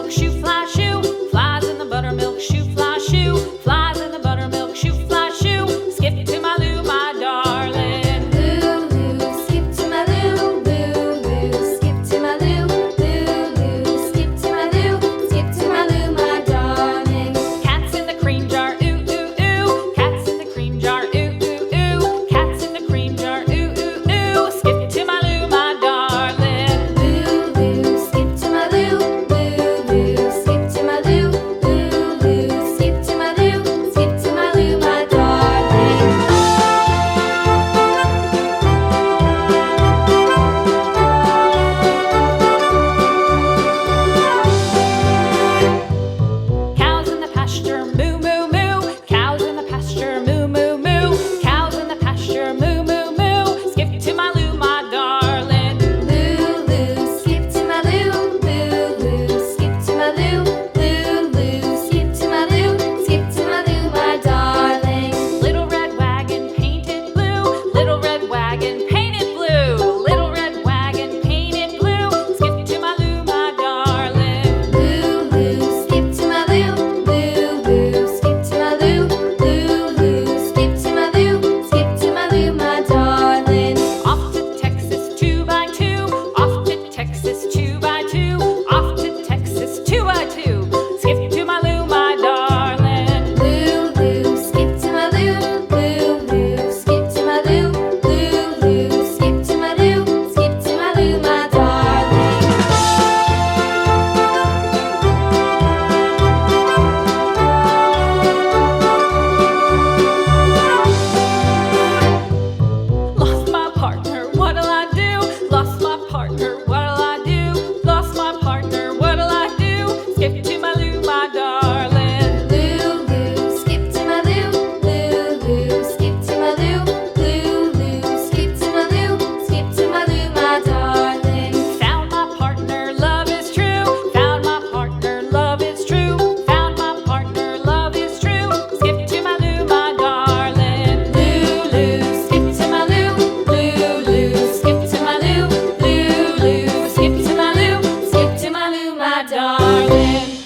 buttermilk shoe, fly shoe. Flies in the buttermilk shoe, fly shoe. Flies in the buttermilk shoe, fly shoe. Skip to my Lou, my darling. Lou, skip to my Lou, Lou, skip to my Lou, Lou, skip to my Lou, skip to my Lou, my darling. Cats in the cream jar, ooh, ooh, ooh. Cats in the cream jar, ooh, ooh, ooh. Cats in the cream jar, ooh, ooh, ooh. Skip to my Lou, my darling. Lou, skip to my Lou, Lou, skip to my Lou, Lou, skip to my Lou, skip to my Lou, my darling. Cows in the pasture, moo, moo, moo. Cows in the pasture, moo, moo, moo. Cows in the pasture, moo, moo, moo. Skip to my Lou, my darling. Lou, skip to my Lou, Lou, skip to my Lou, Lou, skip to my Lou, skip to my Lou, my darling. Little red wagon painted blue. Little red wagon painted blue. Little red wagon painted blue. Skip to my Lou, my darling. Lou, skip to my Lou, Lou, skip to my Lou, Lou, skip to my Lou, skip to my Lou, my darling. Off to Texas 2x2. Off to Texas 2x2. Off to Texas 2x2. Skip to my Lou, my darling. Lou, skip to my Lou, Lou, skip to my Lou, Lou, skip to my Lou, skip to my Lou, my darling. Lost my partner, what'll I do? Lost my partner, what'll I do? Lost my partner, what'll I do? Skip to my Lou, my darling. Lou, skip to my Lou, Lou, skip to my Lou, Lou, skip to my Lou, skip to my Lou, my darling. Found my partner, love is true. Found my partner, love is true. Found my partner, love is true. Skip to my Lou, my darling. Lou, skip to my Lou, Lou, skip to my Lou, Lou, skip to my Lou, skip to my Lou, my darling.